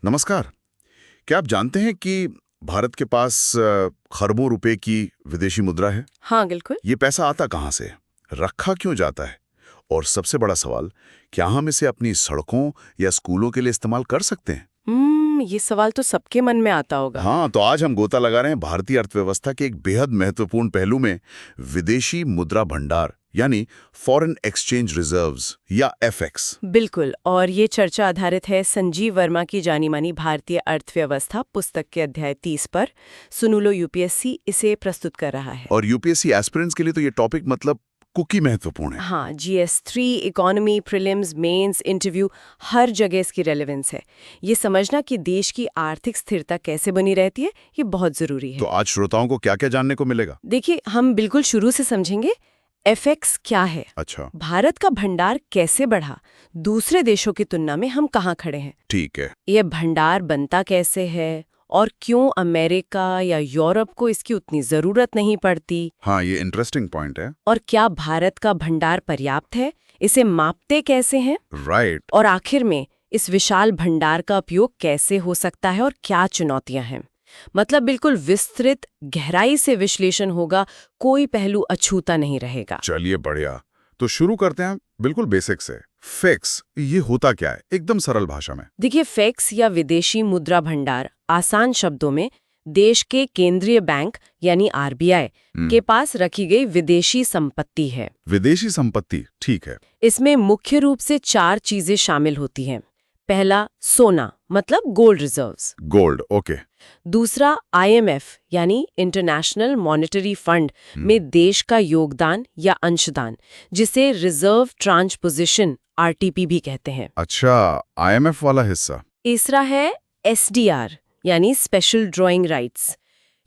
नमस्कार। क्या आप जानते हैं कि भारत के पास खरबों रुपए की विदेशी मुद्रा है? हाँ, बिल्कुल। ये पैसा आता कहाँ से? रखा क्यों जाता है? और सबसे बड़ा सवाल, क्या हम इसे अपनी सड़कों या स्कूलों के लिए इस्तेमाल कर सकते हैं? ये सवाल तो सबके मन में आता होगा। हाँ, तो आज हम गोता लगा रहे हैं भारतीय अर्थव्यवस्था के एक बेहद महत्वपूर्ण पहलू में, विदेशी मुद्रा भंडार यानी फॉरेन एक्सचेंज रिजर्व्स या एफएक्स। बिल्कुल, और ये चर्चा आधारित है संजीव वर्मा की जानी मानी भारतीय अर्थव्यवस्था पुस्तक के अध्याय 30 पर। सुन लो, यूपीएससी इसे प्रस्तुत कर रहा है। और यूपीएससी एस्पिरेंट्स के लिए तो ये टॉपिक मतलब कुकी महत्वपूर्ण है। हाँ, GS 3, economy, prelims, mains, interview, हर जगह इसकी रेलेवेंस है। ये समझना कि देश की आर्थिक स्थिरता कैसे बनी रहती है, ये बहुत जरूरी है। तो आज श्रोताओं को क्या-क्या जानने को मिलेगा? देखिए, हम बिल्कुल शुरू से समझेंगे एफएक्स क्या है, अच्छा, भारत का भंडार कैसे बढ़ा, दूसरे देशों की तुलना में हम कहाँ खड़े हैं, ठीक है। ये भंडार बनता कैसे है और क्यों अमेरिका या यूरोप को इसकी उतनी जरूरत नहीं पड़ती, हाँ, ये इंटरेस्टिंग पॉइंट है। और क्या भारत का भंडार पर्याप्त है, इसे मापते कैसे हैं, राइट। और आखिर में इस विशाल भंडार का उपयोग कैसे हो सकता है और क्या चुनौतियां हैं। मतलब बिल्कुल विस्तृत गहराई से विश्लेषण होगा, कोई पहलू अछूता नहीं रहेगा। चलिए बढ़िया। तो शुरू करते हैं बिल्कुल बेसिक से। फिक्स ये होता क्या है, एकदम सरल भाषा में? देखिए, फेक्स या विदेशी मुद्रा भंडार आसान शब्दों में देश के केंद्रीय बैंक यानी आरबीआई के पास रखी गई विदेशी संपत्ति है। विदेशी संपत्ति, ठीक है। इसमें मुख्य रूप से 4 चीजें शामिल होती हैं। पहला, सोना मतलब गोल्ड रिजर्व्स। Gold, okay. दूसरा, आईएमएफ यानी इंटरनेशनल मॉनेटरी फंड में देश का योगदान या अंशदान, जिसे रिजर्व ट्रांसपोजिशन आरटीपी भी कहते हैं। अच्छा, आईएमएफ वाला हिस्सा। तीसरा है एसडीआर यानी स्पेशल ड्राइंग राइट्स।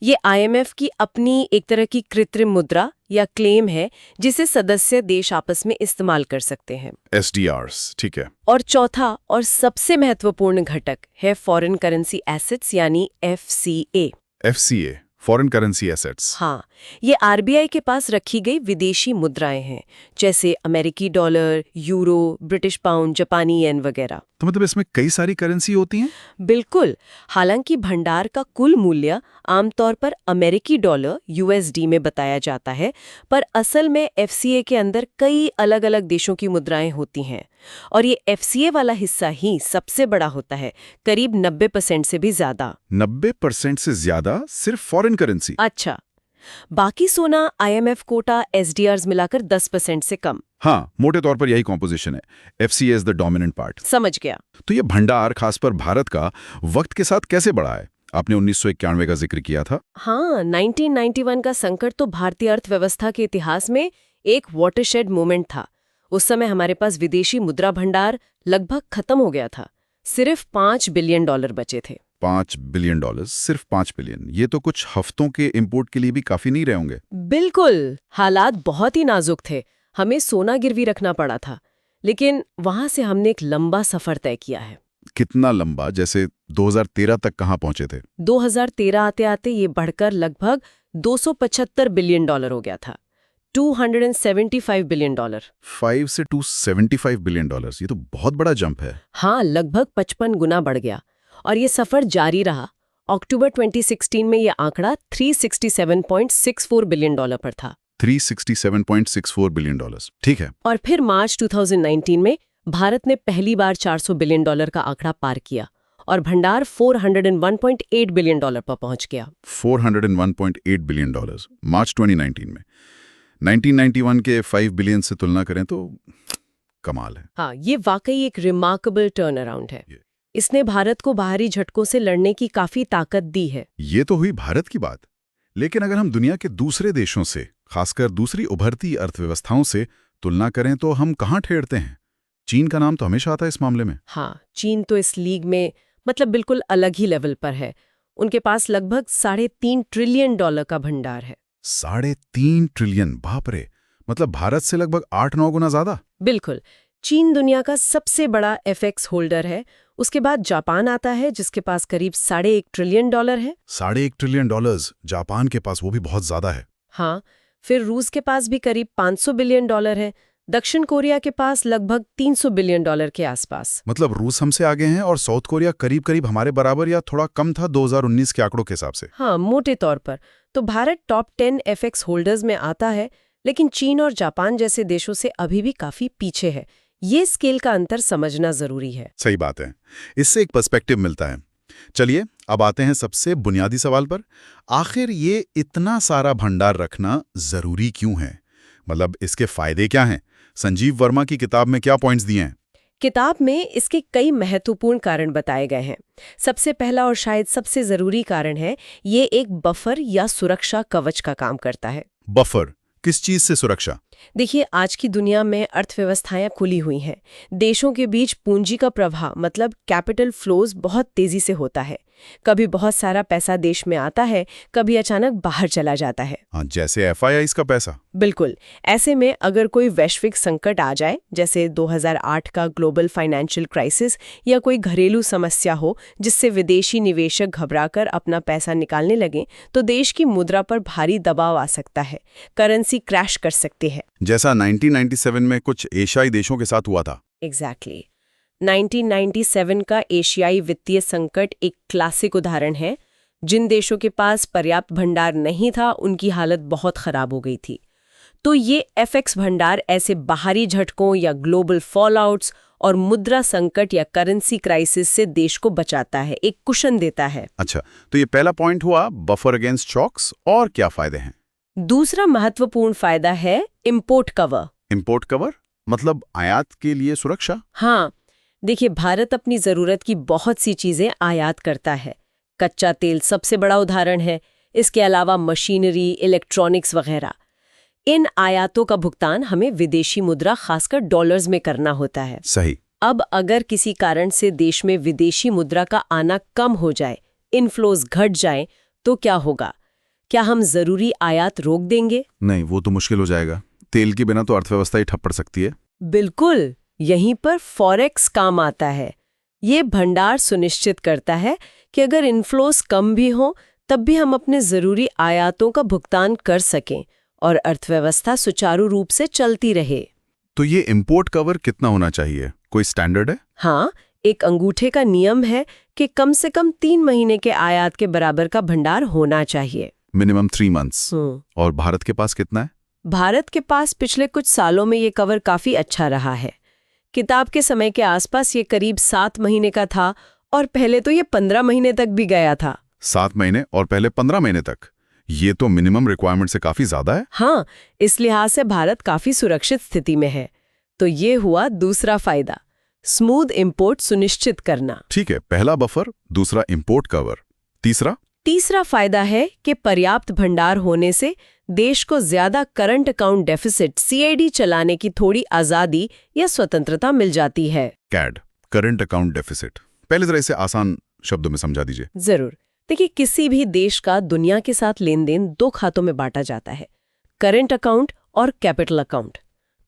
ये आईएमएफ की अपनी एक तरह की कृत्रिम मुद्रा या क्लेम है, जिसे सदस्य देश आपस में इस्तेमाल कर सकते हैं। एसडीआरस, ठीक है। और चौथा और सबसे महत्वपूर्ण घटक है फॉरेन करेंसी एसेट्स यानी FCA. FCA, foreign currency assets. हाँ, ये आरबीआई के पास रखी गई विदेशी मुद्राएं हैं, जैसे अमेरिकी डॉलर, यूरो, ब्रिटिश पाउंड, जापानी येन वगैरह। तो मतलब इसमें कई सारी करेंसी होती हैं? बिल्कुल। हालांकि भंडार का कुल मूल्य आमतौर पर अमेरिकी डॉलर यूएसडी में बताया जाता है, पर असल में एफसीए के अंदर कई अलग अलग देशों की मुद्राएं होती हैं, और ये एफसीए वाला हिस्सा ही सबसे बड़ा होता है, करीब 90% से भी ज्यादा। 90% से ज्यादा सिर्फ फॉरेन करेंसी? अच्छा, बाकी सोना, आईएमएफ कोटा, एसडीआर्स मिलाकर 10% से कम। हाँ, मोटे तौर पर यही कॉम्पोजिशन है। FCA is the dominant part. समझ गया। तो ये भंडार खासकर भारत का वक्त के साथ कैसे बढ़ा है? आपने 1991 का जिक्र किया था। हाँ, 1991 का संकट तो भारतीय अर्थव्यवस्था के इतिहास में एक वाटरशेड मोमेंट था। उस समय हमारे पास विदेशी मुद्रा भंडार लगभग खत्म हो गया था। सिर्फ $5 बिलियन बचे थे। $5 बिलियन, सिर्फ 5 बिलियन। ये तो कुछ हफ्तों के इंपोर्ट के लिए भी काफी नहीं रहे होंगे। बिल्कुल, हालात बहुत ही नाजुक थे। हमें सोना गिरवी रखना पड़ा था, लेकिन वहां से हमने एक लंबा सफर तय किया है। कितना लंबा? जैसे 2013 तक कहाँ पहुंचे थे? 2013 आते आते ये बढ़कर लगभग $275 बिलियन हो गया था। $275 बिलियन। 5 से 275 बिलियन डॉलर्स, ये तो बहुत बड़ा जंप है। हाँ, लगभग 55 गुना बढ़ गया, और ये सफर जारी रहा। अक्टूबर 2016 में ये आंकड़ा $367.64 बिलियन पर था। 367.64 बिलियन डॉलर्स, ठीक है। और फिर मार्च 2019 में भारत ने पहली बार $400 बिलियन का आंकड़ा पार किया, और भंडार $401.8 बिलियन पर पहुंच गया। 401.8 बिलियन डॉलर्स मार्च 2019 में। 1991 के 5 बिलियन से तुलना करें तो कमाल है। हाँ, ये वाकई एक रिमार्केबल टर्न अराउंड है। इसने भारत को बाहरी झटकों से लड़ने की काफी ताकत दी है। ये तो हुई भारत की बात, लेकिन अगर हम दुनिया के दूसरे देशों से, खासकर दूसरी उभरती अर्थव्यवस्थाओं से तुलना करें तो हम कहाँ ठहरते हैं? चीन का नाम तो हमेशा आता है इस मामले में। हाँ, चीन तो इस लीग में मतलब बिल्कुल अलग ही लेवल पर है। उनके पास लगभग $3.5 ट्रिलियन का भंडार है। 3.5 ट्रिलियन, बाप रे! मतलब भारत से लगभग 8-9 गुना ज्यादा। बिल्कुल। चीन दुनिया का सबसे बड़ा एफएक्स होल्डर है। उसके बाद जापान आता है, जिसके पास करीब $1.5 ट्रिलियन है। $1.5 ट्रिलियन, जापान के पास, वो भी बहुत ज्यादा है। हाँ, फिर रूस के पास भी करीब $500 बिलियन है। दक्षिण कोरिया के पास लगभग $300 बिलियन के आसपास। मतलब रूस हमसे आगे हैं और साउथ कोरिया करीब करीब हमारे बराबर या थोड़ा कम था 2019 के आंकड़ों के हिसाब से। हाँ, मोटे तौर पर तो भारत टॉप 10 FX होल्डर्स में आता है, लेकिन चीन और जापान जैसे देशों से अभी भी काफी पीछे है। ये स्केल का अंतर समझना जरूरी है। सही बात है, इससे एक पर्सपेक्टिव मिलता है। चलिए अब आते हैं सबसे बुनियादी सवाल पर। आखिर ये इतना सारा भंडार रखना जरूरी क्यों है? मतलब इसके फायदे क्या हैं? संजीव वर्मा की किताब में क्या पॉइंट्स दिए हैं? किताब में इसके कई महत्वपूर्ण कारण बताए गए हैं। सबसे पहला और शायद सबसे जरूरी कारण है, ये एक बफर या सुरक्षा कवच का काम करता है। बफर किस चीज से सुरक्षा? देखिए, आज की दुनिया में अर्थव्यवस्थाएं खुली हुई हैं। देशों के बीच पूंजी का प्रवाह मतलब कैपिटल फ्लोज बहुत तेजी से होता है। कभी बहुत सारा पैसा देश में आता है, कभी अचानक बाहर चला जाता है। हाँ, जैसे FIIs का पैसा। बिल्कुल। ऐसे में अगर कोई वैश्विक संकट आ जाए, जैसे 2008 का ग्लोबल फाइनेंशियल क्राइसिस, या कोई घरेलू समस्या हो जिससे विदेशी निवेशक घबराकर अपना पैसा निकालने लगे, तो देश की मुद्रा पर भारी दबाव आ सकता है। करेंसी क्रैश कर सकती है, जैसा 1997 में कुछ एशियाई देशों के साथ हुआ था। एग्जैक्टली। 1997 का एशियाई वित्तीय संकट एक क्लासिक उदाहरण है। जिन देशों के पास पर्याप्त भंडार नहीं था, उनकी हालत बहुत खराब हो गई थी। तो ये FX भंडार ऐसे बाहरी झटकों या ग्लोबल फॉलआउट्स और मुद्रा संकट या करेंसी क्राइसिस से देश को बचाता है, एक कुशन देता है। अच्छा, तो ये पहला पॉइंट हुआ बफर अगेंस्ट शॉक्स। और क्या फायदे हैं? दूसरा महत्वपूर्ण फायदा है इंपोर्ट कवर। इंपोर्ट कवर मतलब आयात के लिए सुरक्षा? हाँ, देखिए, भारत अपनी जरूरत की बहुत सी चीजें आयात करता है। कच्चा तेल सबसे बड़ा उदाहरण है। इसके अलावा मशीनरी, इलेक्ट्रॉनिक्स वगैरह। इन आयातों का भुगतान हमें विदेशी मुद्रा, खासकर डॉलर्स में करना होता है। सही। अब अगर किसी कारण से देश में विदेशी मुद्रा का आना कम हो जाए, इनफ्लोज घट जाए, तो क्या होगा? क्या हम जरूरी आयात रोक देंगे? नहीं, वो तो मुश्किल हो जाएगा। तेल के बिना तो अर्थव्यवस्था ही ठप पड़ सकती है। बिल्कुल। यहीं पर फॉरेक्स काम आता है। ये भंडार सुनिश्चित करता है कि अगर इनफ्लोस कम भी हो, तब भी हम अपने जरूरी आयातों का भुगतान कर सकें और अर्थव्यवस्था सुचारू रूप से चलती रहे। तो ये इंपोर्ट कवर कितना होना चाहिए? कोई स्टैंडर्ड है? हाँ, एक अंगूठे का नियम है कि कम से कम 3 महीने के आयात के बराबर का भंडार होना चाहिए। Minimum 3 months. और भारत के पास कितना है? भारत के पास पिछले कुछ सालों में ये कवर काफी अच्छा रहा है। किताब के समय के आसपास ये करीब 7 महीने का था और पहले तो ये 15 महीने तक भी गया था। 7 महीने और पहले 15 महीने तक? ये तो मिनिमम रिक्वायरमेंट से काफी ज्यादा है। हाँ, इस लिहाज से भारत काफी सुरक्षित स्थिति में है। तो ये हुआ दूसरा फायदा, स्मूथ इंपोर्ट सुनिश्चित करना। ठीक है, पहला बफर, दूसरा इंपोर्ट कवर। तीसरा फायदा है कि पर्याप्त भंडार होने से देश को ज्यादा करंट अकाउंट डेफिसिट CAD चलाने की थोड़ी आजादी या स्वतंत्रता मिल जाती है। कैड, करंट अकाउंट डेफिसिट, पहले जरा इसे आसान शब्दों में समझा दीजिए। जरूर। देखिए, किसी भी देश का दुनिया के साथ लेन देन 2 खातों में बांटा जाता है, करंट अकाउंट और कैपिटल अकाउंट।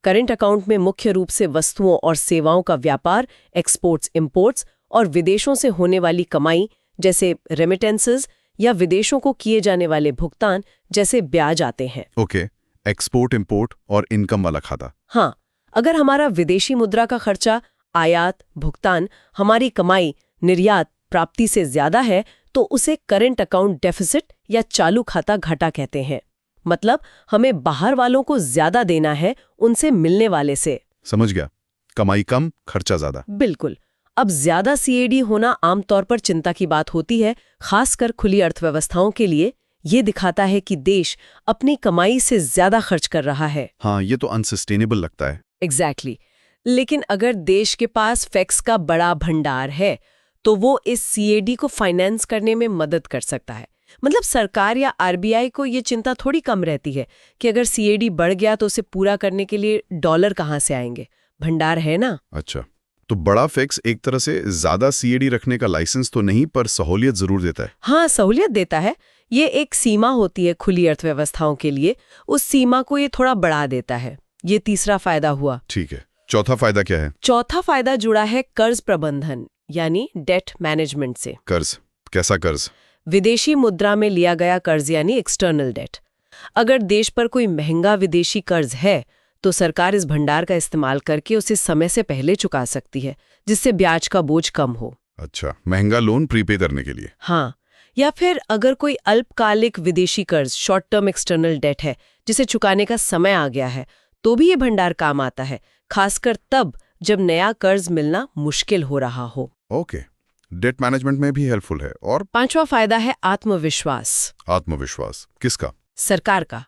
करंट अकाउंट में मुख्य रूप से वस्तुओं और सेवाओं का व्यापार, एक्सपोर्ट्स इंपोर्ट्स और विदेशों से होने वाली कमाई जैसे रेमिटेंसेस या विदेशों को किए जाने वाले भुगतान जैसे ब्याज आते हैं। ओके, एक्सपोर्ट इंपोर्ट और इनकम वाला खाता। हाँ, अगर हमारा विदेशी मुद्रा का खर्चा, आयात, भुगतान हमारी कमाई, निर्यात, प्राप्ति से ज्यादा है, तो उसे करंट अकाउंट डेफिसिट या चालू खाता घाटा कहते हैं। मतलब हमें बाहर वालों को ज्यादा देना है उनसे मिलने वाले से। समझ गया, कमाई कम, खर्चा ज्यादा। बिल्कुल। अब ज्यादा CAD होना आमतौर पर चिंता की बात होती है, खासकर खुली अर्थव्यवस्थाओं के लिए। ये दिखाता है कि देश अपनी कमाई से ज्यादा खर्च कर रहा है। हाँ, ये तो अनसस्टेनेबल लगता है। एग्जैक्टली। लेकिन अगर देश के पास FX का बड़ा भंडार है, तो वो इस CAD को फाइनेंस करने में मदद कर सकता है। मतलब सरकार या RBI को ये चिंता थोड़ी कम रहती है कि अगर CAD बढ़ गया तो उसे पूरा करने के लिए डॉलर कहाँ से आएंगे, भंडार है ना। अच्छा, तो बड़ा FX एक तरह से ज्यादा CAD रखने का लाइसेंस तो नहीं, पर सहूलियत जरूर देता है। हाँ, सहूलियत देता है। ये एक सीमा होती है खुली अर्थव्यवस्थाओं के लिए, उस सीमा को ये थोड़ा बढ़ा देता है। ये तीसरा फायदा हुआ। ठीक है, चौथा फायदा क्या है? चौथा फायदा जुड़ा है कर्ज प्रबंधन यानी डेट मैनेजमेंट से। कर्ज? कैसा कर्ज? विदेशी मुद्रा में लिया गया कर्ज यानी एक्सटर्नल डेट। अगर देश पर कोई महंगा विदेशी कर्ज है, तो सरकार इस भंडार का इस्तेमाल करके उसे समय से पहले चुका सकती है, जिससे ब्याज का बोझ कम हो। अच्छा, महंगा लोन प्रीपे करने के लिए। हाँ, या फिर अगर कोई अल्पकालिक विदेशी कर्ज, शॉर्ट टर्म एक्सटर्नल डेट है, जिसे चुकाने का समय आ गया है, तो भी ये भंडार काम आता है, खासकर तब जब नया कर्ज मिलना मुश्किल हो रहा हो। ओके, डेट मैनेजमेंट में भी हेल्पफुल है। और 5वां फायदा है आत्मविश्वास। आत्मविश्वास किसका? सरकार का।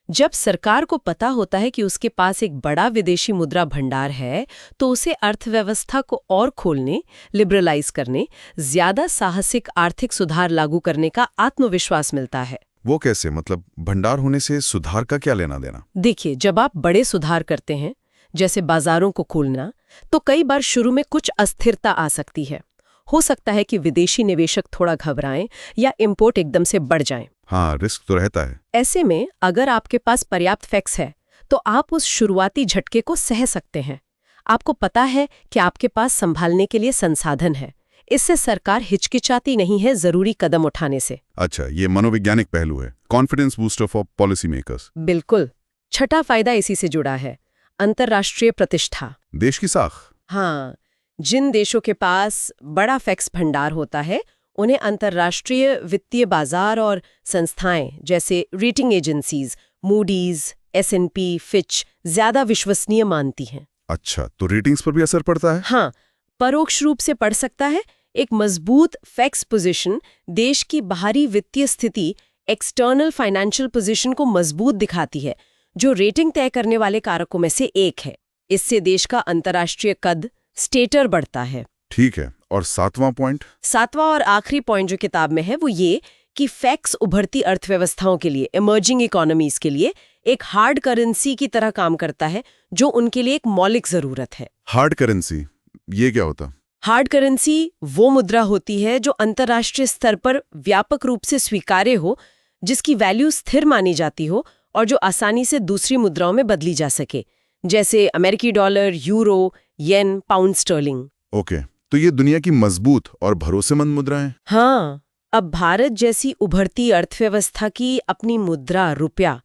जब सरकार को पता होता है कि उसके पास एक बड़ा विदेशी मुद्रा भंडार है, तो उसे अर्थव्यवस्था को और खोलने, लिबरलाइज करने, ज्यादा साहसिक आर्थिक सुधार लागू करने का आत्मविश्वास मिलता है। वो कैसे? मतलब भंडार होने से सुधार का क्या लेना देना? देखिए, जब आप बड़े सुधार करते हैं, जैसे बाजारों को खोलना, तो कई बार शुरू में कुछ अस्थिरता आ सकती है। हो सकता है कि विदेशी निवेशक थोड़ा घबराएं या इंपोर्ट एकदम से बढ़ जाएं। हाँ, रिस्क तो रहता है। ऐसे में अगर आपके पास पर्याप्त फैक्स है, तो आप उस शुरुआती झटके को सह सकते हैं। आपको पता है कि आपके पास संभालने के लिए संसाधन है। इससे सरकार हिचकिचाती नहीं है जरूरी कदम उठाने से। अच्छा, ये मनोवैज्ञानिक पहलू है, confidence booster for policy makers. बिल्कुल। छठा फायदा इसी से जुड़ा है, अंतर्राष्ट्रीय प्रतिष्ठा। देश की साख। हाँ, जिन देशों के पास बड़ा फैक्स भंडार होता है, उन्हें अंतर्राष्ट्रीय वित्तीय बाजार और संस्थाएं जैसे rating agencies, Moody's, S&P, Fitch ज्यादा विश्वसनीय मानती हैं। अच्छा, तो रेटिंग्स पर भी असर पड़ता है? हाँ, परोक्ष रूप से पड़ सकता है। एक मजबूत फैक्स पोजीशन देश की बाहरी वित्तीय स्थिति, एक्सटर्नल फाइनेंशियल पोजीशन को मजबूत दिखाती है, जो रेटिंग तय करने वाले कारकों में से एक है। इससे देश का अंतर्राष्ट्रीय कद, स्टेटर बढ़ता है। ठीक है, और 7वां पॉइंट? 7वां और आखिरी पॉइंट जो किताब में है वो ये कि फैक्स उभरती अर्थव्यवस्थाओं के लिए, इमर्जिंग इकोनॉमीज के लिए एक हार्ड करेंसी की तरह काम करता है, जो उनके लिए एक मौलिक जरूरत है। हार्ड करेंसी, ये क्या होता? हार्ड करेंसी वो मुद्रा होती है जो अंतर्राष्ट्रीय स्तर पर व्यापक रूप से स्वीकार्य हो, जिसकी वैल्यू स्थिर मानी जाती हो और जो आसानी से दूसरी मुद्राओं में बदली जा सके, जैसे अमेरिकी डॉलर, यूरो, येन, पाउंड स्टर्लिंग। ओके, तो ये दुनिया की मजबूत और भरोसेमंद मुद्रा है। हाँ, अब भारत जैसी उभरती अर्थव्यवस्था की अपनी मुद्रा रुपया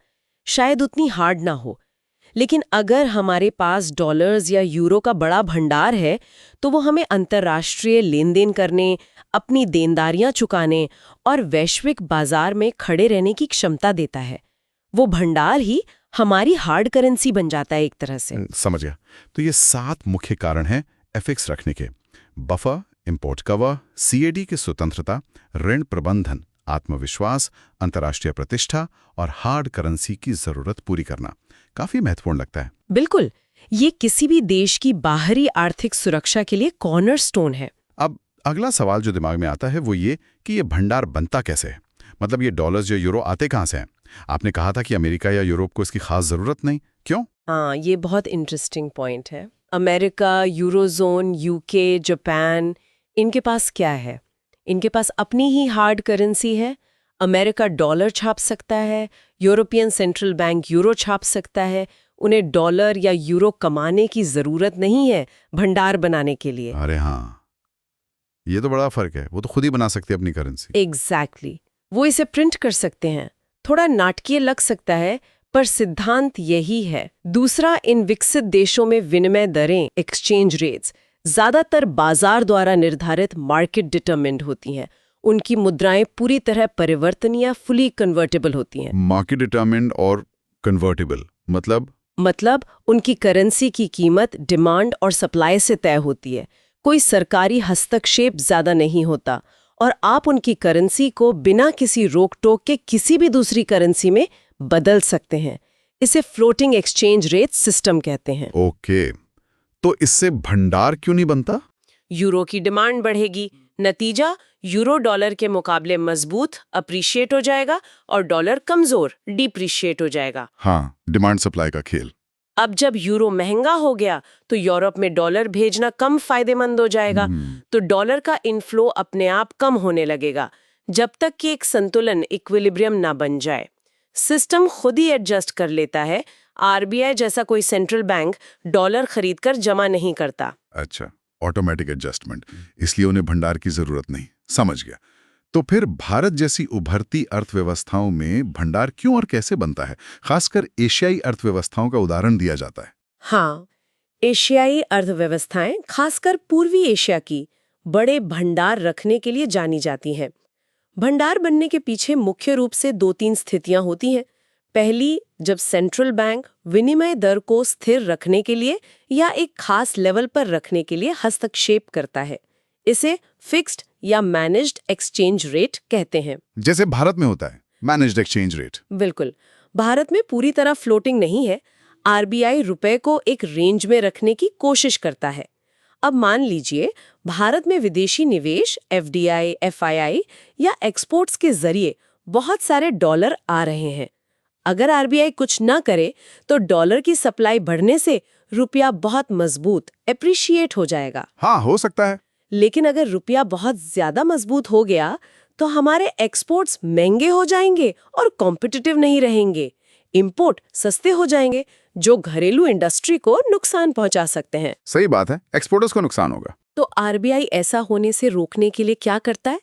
शायद उतनी हार्ड ना हो, लेकिन अगर हमारे पास डॉलर्स या यूरो का बड़ा भंडार है, तो वो हमें अंतर्राष्ट्रीय लेन देन करने, अपनी देनदारियां चुकाने और वैश्विक बाजार में खड़े रहने की क्षमता देता है। वो भंडार ही हमारी हार्ड करेंसी बन जाता है एक तरह से। समझ गया। तो ये 7 मुख्य कारण हैं एफएक्स रखने के: बफर, इंपोर्ट कवर, सीएडी की स्वतंत्रता, ऋण प्रबंधन, आत्मविश्वास, अंतर्राष्ट्रीय प्रतिष्ठा और हार्ड करेंसी की जरूरत पूरी करना। काफी महत्वपूर्ण लगता है। बिल्कुल, ये किसी भी देश की बाहरी आर्थिक सुरक्षा के लिए कॉर्नरस्टोन है। अब अगला सवाल जो दिमाग में आता है वो ये कि ये भंडार बनता कैसे है। मतलब ये डॉलर्स या यूरो आते कहाँ से हैं? आपने कहा था कि अमेरिका या यूरोप को इसकी खास जरूरत नहीं, क्यों? हाँ, ये बहुत इंटरेस्टिंग पॉइंट है। अमेरिका, यूरोजोन, यूके, जापान, इनके पास क्या है? इनके पास अपनी ही हार्ड करेंसी है। अमेरिका डॉलर छाप सकता है, यूरोपियन सेंट्रल बैंक यूरो छाप सकता है। उन्हें डॉलर या यूरो कमाने की जरूरत नहीं है भंडार बनाने के लिए। अरे हाँ, ये तो बड़ा फर्क है। वो तो खुद ही बना सकते हैं अपनी करेंसी। एग्जैक्टली, वो इसे प्रिंट कर सकते हैं। थोड़ा नाटकीय लग सकता है, पर सिद्धांत यही है। दूसरा, इन विकसित देशों में विनिमय दरें, एक्सचेंज रेट्स, ज्यादातर बाजार द्वारा निर्धारित, मार्केट डिटरमिन्ड होती हैं। उनकी मुद्राएं पूरी तरह परिवर्तनीय, फुली कन्वर्टेबल होती हैं। मार्केट डिटरमिन्ड और कन्वर्टेबल मतलब उनकी करेंसी की कीमत डिमांड और सप्लाई से तय होती है। कोई सरकारी हस्तक्षेप ज्यादा नहीं होता और आप उनकी करेंसी को बिना किसी रोक टोक के किसी भी दूसरी करेंसी में बदल सकते हैं। इसे फ्लोटिंग एक्सचेंज रेट सिस्टम कहते हैं। ओके, तो इससे भंडार क्यों नहीं बनता? यूरो की डिमांड बढ़ेगी, नतीजा यूरो डॉलर के मुकाबले मजबूत, अप्रिशिएट हो जाएगा और डॉलर कमजोर, डिप्रिशिएट हो जाएगा। हाँ, डिमांड सप्लाई का खेल। अब जब यूरो महंगा हो गया तो यूरोप में डॉलर भेजना कम फायदेमंद हो जाएगा, तो डॉलर का इनफ्लो अपने आप कम होने लगेगा, जब तक कि एक संतुलन, इक्विलिब्रियम ना बन जाए। सिस्टम खुद ही एडजस्ट कर लेता है। आरबीआई जैसा कोई सेंट्रल बैंक डॉलर खरीदकर जमा नहीं करता। अच्छा, ऑटोमेटिक एडजस्टमेंट, इसलिए उन्हें भंडार की जरूरत नहीं। समझ गया। तो फिर भारत जैसी उभरती अर्थव्यवस्थाओं में भंडार क्यों और कैसे बनता है? खासकर एशियाई अर्थव्यवस्थाओं का उदाहरण दिया जाता है। हाँ, एशियाई अर्थव्यवस्थाएं खासकर पूर्वी एशिया की बड़े भंडार रखने के लिए जानी जाती हैं। भंडार बनने के पीछे मुख्य रूप से 2-3 स्थितियां होती हैं। पहली, जब सेंट्रल बैंक विनिमय दर को स्थिर रखने के लिए या एक खास लेवल पर रखने के लिए हस्तक्षेप करता है। इसे फिक्स्ड या मैनेज्ड एक्सचेंज रेट कहते हैं। जैसे भारत में होता है मैनेज्ड एक्सचेंज रेट। बिल्कुल, भारत में पूरी तरह फ्लोटिंग नहीं है। आरबीआई रुपए को एक रेंज में रखने की कोशिश करता है। अब मान लीजिए भारत में विदेशी निवेश एफडीआई, एफआईआई या एक्सपोर्ट्स के जरिए बहुत सारे डॉलर आ रहे हैं। अगर आरबीआई कुछ ना करे तो डॉलर की सप्लाई बढ़ने से रुपया बहुत मजबूत एप्रिशिएट हो जाएगा। हाँ, हो सकता है। लेकिन अगर रुपया बहुत ज्यादा मजबूत हो गया तो हमारे एक्सपोर्ट्स महंगे हो जाएंगे और कॉम्पिटिटिव नहीं रहेंगे। इंपोर्ट सस्ते हो जाएंगे जो घरेलू इंडस्ट्री को नुकसान पहुंचा सकते हैं। सही बात है, एक्सपोर्टर्स को नुकसान होगा। तो आरबीआई ऐसा होने से रोकने के लिए क्या करता है?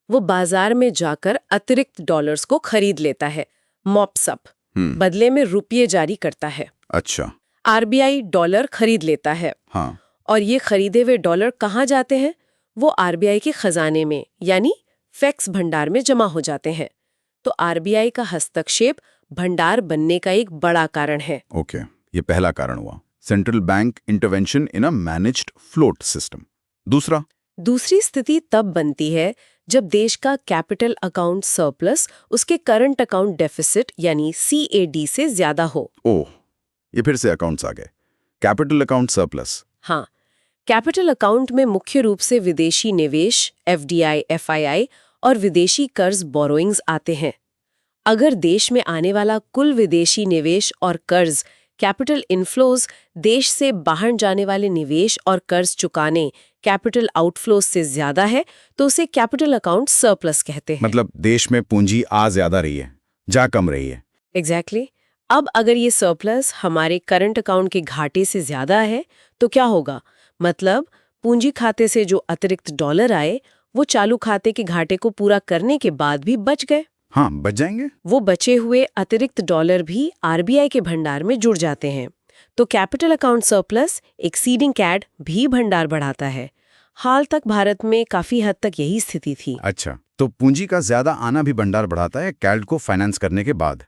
वो बाजार में जाकर अतिरिक्त डॉलर्स को खरीद लेता है, मॉप्स अप, बदले में रुपये जारी करता है। अच्छा। आरबीआई डॉलर खरीद लेता है। हाँ। और ये खरीदे हुए डॉलर कहाँ जाते हैं? वो आरबीआई के खजाने में यानी फैक्स भंडार में जमा हो जाते हैं। तो आरबीआई का हस्तक्षेप भंडार बनने का एक बड़ा कारण है। ओके, ये पहला कारण हुआ, सेंट्रल बैंक इंटरवेंशन इन अ मैनेज्ड फ्लोट सिस्टम। दूसरी स्थिति तब बनती है जब देश का कैपिटल अकाउंट सरप्लस उसके करंट अकाउंट डेफिसिट यानी सीएडी से ज्यादा हो। ओह, ये फिर से अकाउंट्स आ गए। Capital account surplus. हाँ, कैपिटल अकाउंट में मुख्य रूप से विदेशी निवेश एफडीआई, एफआईआई और विदेशी कर्ज बोरोइंग्स आते हैं। अगर देश में आने वाला कुल विदेशी निवेश और कर्ज कैपिटल इनफ्लोज देश से बाहर जाने वाले निवेश और कर्ज चुकाने कैपिटल आउटफ्लोज से ज्यादा है तो उसे कैपिटल अकाउंट सरप्लस कहते हैं। मतलब देश में पूंजी आ ज्यादा रही है, जा कम रही है। एग्जैक्टली। अब अगर ये सरप्लस हमारे करंट अकाउंट के घाटे से ज्यादा है तो क्या होगा? मतलब पूंजी खाते से जो अतिरिक्त डॉलर आए वो चालू खाते के घाटे को पूरा करने के बाद भी बच गए। हाँ, बच जाएंगे। वो बचे हुए अतिरिक्त डॉलर भी आरबीआई के भंडार में जुड़ जाते हैं। तो capital account surplus exceeding CAD भी भंडार बढ़ाता है। हाल तक भारत में काफी हद तक यही स्थिति थी। अच्छा, तो पूंजी का ज्यादा आना भी भंडार बढ़ाता है कैड को फाइनेंस करने के बाद।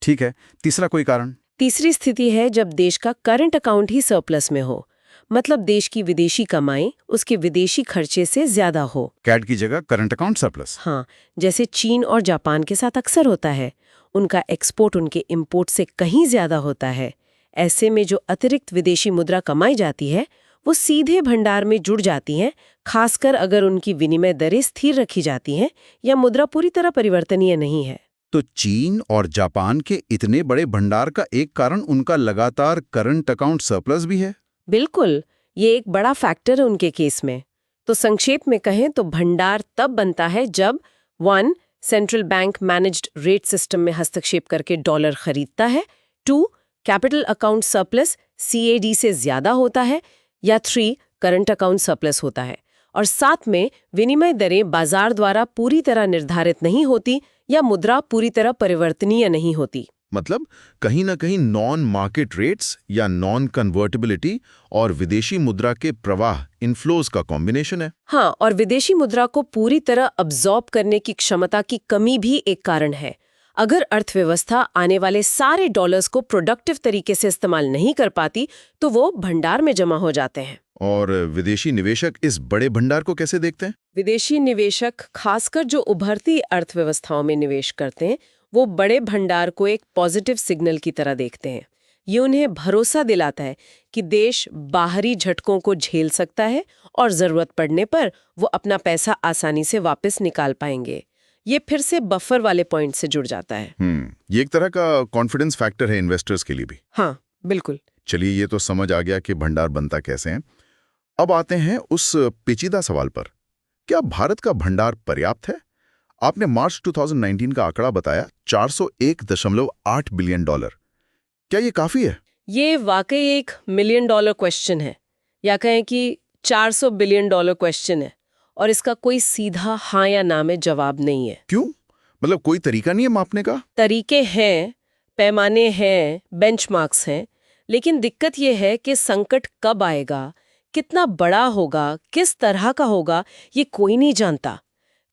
ठीक है, तीसरा कोई कारण? तीसरी स्थिति है जब देश का करंट अकाउंट ही सरप्लस में हो, मतलब देश की विदेशी कमाई उसके विदेशी खर्चे से ज्यादा हो। कैड की जगह करंट अकाउंट सरप्लस। हाँ, जैसे चीन और जापान के साथ अक्सर होता है। उनका एक्सपोर्ट उनके इंपोर्ट से कहीं ज्यादा होता है। ऐसे में जो अतिरिक्त विदेशी मुद्रा कमाई जाती है वो सीधे भंडार में जुड़ जाती हैं, खासकर अगर उनकी विनिमय दरें स्थिर रखी जाती हैं या मुद्रा पूरी तरह परिवर्तनीय नहीं है। तो चीन और जापान के इतने बड़े भंडार का एक कारण उनका लगातार करंट अकाउंट सरप्लस भी है। बिल्कुल, ये एक बड़ा फैक्टर है उनके केस में। तो संक्षेप में कहें तो भंडार तब बनता है जब 1. Central bank managed rate system में हस्तक्षेप करके डॉलर खरीदता है, 2. कैपिटल अकाउंट सरप्लस सीएडी से ज्यादा होता है, या 3. करंट अकाउंट सरप्लस होता है, और साथ में विनिमय दरें बाजार द्वारा पूरी तरह निर्धारित नहीं होती या मुद्रा पूरी तरह परिवर्तनीय नहीं होती। मतलब कहीं ना कहीं नॉन मार्केट रेट्स या नॉन कन्वर्टिबिलिटी और विदेशी मुद्रा के प्रवाह इनफ्लोज का कॉम्बिनेशन है। हाँ, और विदेशी मुद्रा को पूरी तरह अब्जॉर्ब करने की क्षमता की कमी भी एक कारण है। अगर अर्थव्यवस्था आने वाले सारे डॉलर्स को प्रोडक्टिव तरीके से इस्तेमाल नहीं कर पाती तो वो भंडार में जमा हो जाते हैं। और विदेशी निवेशक इस बड़े भंडार को कैसे देखते हैं? विदेशी निवेशक, खासकर जो उभरती अर्थव्यवस्थाओं में निवेश करते हैं, वो बड़े भंडार को एक पॉजिटिव सिग्नल की तरह देखते हैं। ये उन्हें भरोसा दिलाता है कि देश बाहरी झटकों को झेल सकता है और जरूरत पड़ने पर वो अपना पैसा आसानी से वापस निकाल पाएंगे। ये फिर से बफर वाले पॉइंट से जुड़ जाता है। ये एक तरह का कॉन्फिडेंस फैक्टर है इन्वेस्टर्स के लिए भी। हाँ, बिल्कुल। चलिए, ये तो समझ आ गया कि भंडार बनता कैसे है। अब आते हैं उस पेचीदा सवाल पर, क्या भारत का भंडार पर्याप्त है? आपने मार्च 2019 का आंकड़ा बताया, 401.8 बिलियन डॉलर। क्या ये काफी है? ये वाकई एक $1 मिलियन क्वेश्चन है, या कहें कि $400 बिलियन क्वेश्चन है। और इसका कोई सीधा हाँ या ना में जवाब नहीं है। क्यों? मतलब कोई तरीका नहीं है मापने का? तरीके हैं, पैमाने हैं, बेंचमार्क्स हैं, लेकिन दिक्कत ये है कि संकट कब आएगा, कितना बड़ा होगा, किस तरह का होगा, ये कोई नहीं जानता।